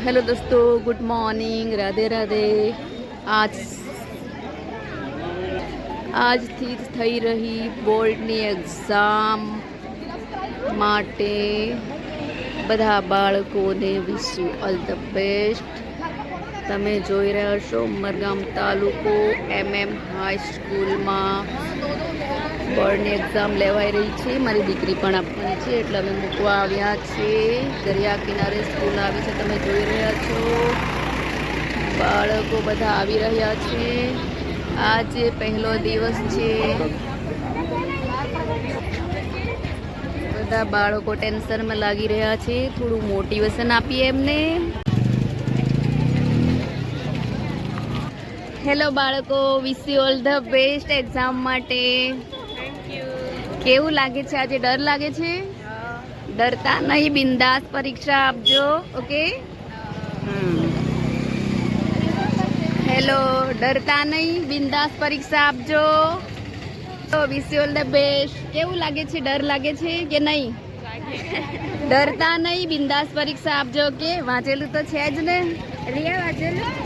Hello दोस्तों, good morning, Radhe Radhe. આજથી થઈ રહી બોર્ડની એક્ઝામ માટે બધા બાળકોને વિશ યુ ઓલ ધ બેસ્ટ। તમે જોઈ રહ્યા છો ઉમરગામ તાલુકો MM હાઈ સ્કૂલમાં બોર્ડની એક્ઝામ લેવાઈ રહી છે। મારી દીકરી પણ આપવાની છે એટલે અમે મૂકવા આવ્યા છીએ। દરિયા કિનારે સ્કૂલ આવી છે, તમે જોઈ રહ્યા છો। બાળકો બધા આવી રહ્યા છે। આજે પહેલો દિવસ છે। બધા બાળકો ટેન્શનમાં લાગી રહ્યા છે। થોડું મોટિવેશન આપીએ એમને। હેલો બાળકો, વિશ you all the best exam માટે। કેવું લાગે છે આજે? ડર લાગે છે? ડરતા નહીં, બિંદાસ પરીક્ષા આપજો, ઓકે? હેલો, ડરતા નહીં, બિંદાસ પરીક્ષા આપજો। તો વિશ યુ ઓલ ધ બેસ્ટ। કેવું લાગે છે? ડર લાગે છે કે નહીં? ડરતા નહીં, બિંદાસ પરીક્ષા આપજો, ઓકે? વાંચેલું તો છે જ ને?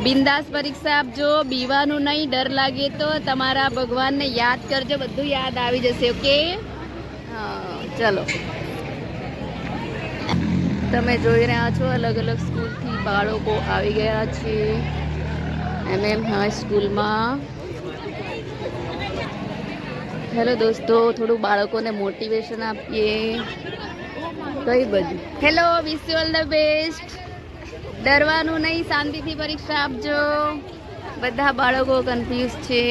બિંદાસ પરીક્ષા આપજો, બીવાનું નહીં। ડર લાગે તો તમારા ભગવાનને યાદ કરજો, બધું યાદ આવી જશે, ઓકે? હા, ચલો। તમે જોઈ રહ્યા છો અલગ અલગ સ્કૂલથી બાળકો આવી ગયા છે MM હાઈ સ્કૂલમાં। હેલો દોસ્તો, થોડું બાળકોને મોટિવેશન આપીએ। કઈ બધું hello, wish you all the best. ડરવાનું નહીં, શાંતિથી પરીક્ષા આપજો। બધા બાળકો કન્ફ્યુઝ છે।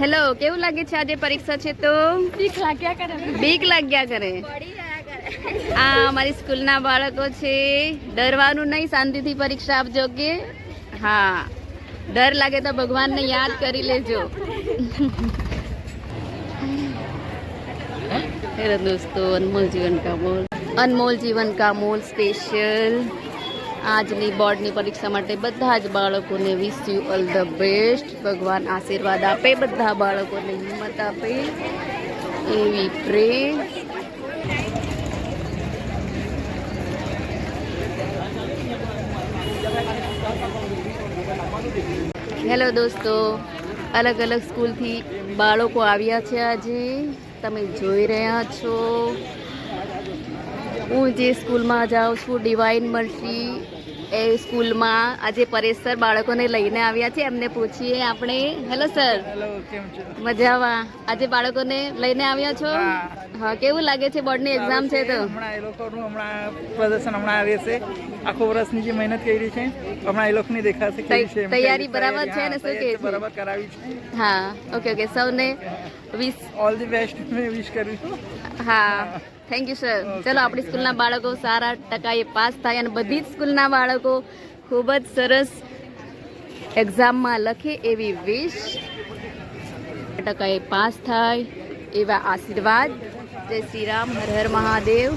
હેલો, કેવું લાગે છે આજે પરીક્ષા છે તો? બીક લાગ્યા કરે। આ અમારી સ્કૂલના બાળકો છે। ડરવાનું નહીં, શાંતિથી પરીક્ષા આપજો, કે? હા, ડર લાગે તો ભગવાનને યાદ કરી લેજો। હેલો દોસ્તો, અનમોલ જીવન કા મોલ સ્પેશિયલ આજની બોર્ડની પરીક્ષા માટે બધા જ બાળકોને વિશ યુ ઓલ ધ બેસ્ટ। ભગવાન આશીર્વાદ આપે, બધા બાળકોને હિંમત આપે એવી પ્રે। હેલો દોસ્તો, અલગ અલગ સ્કૂલથી બાળકો આવ્યા છે આજે, તમે જોઈ રહ્યા છો। હું જે સ્કૂલમાં જાઉં છું, ડિવાઇન મર્સી, એ સ્કૂલમાં આજે પરેશ સર બાળકોને લઈને આવ્યા છે। એમને પૂછીએ આપણે। Hello sir. મજામાં? આજે બાળકોને લઈને આવ્યા છો? હા, કેવું લાગે છે? બોર્ડની એક્ઝામ છે તો હમણાં એ લોકોનું પ્રદર્શન આવે છે। આખો વર્ષની જે મહેનત કરી છે હમણાં એ લોકોની દેખાશે કેવી છે। તૈયારી બરાબર છે ને? શું કે બરાબર કરાવી છે? હા, ઓકે ઓકે। સૌને વિશ ઓલ ધી બેસ્ટ મેં વિશ કર્યું છું। હા, થેન્ક યુ સર। ચલો, આપણી સ્કૂલના બાળકો સારા ટકાએ પાસ થાય અને બધી જ સ્કૂલના બાળકો ખૂબ જ સરસ એક્ઝામમાં લખે એવી વિશ, ટકાએ પાસ થાય એવા આશીર્વાદ। જય શ્રી રામ, હર હર મહાદેવ।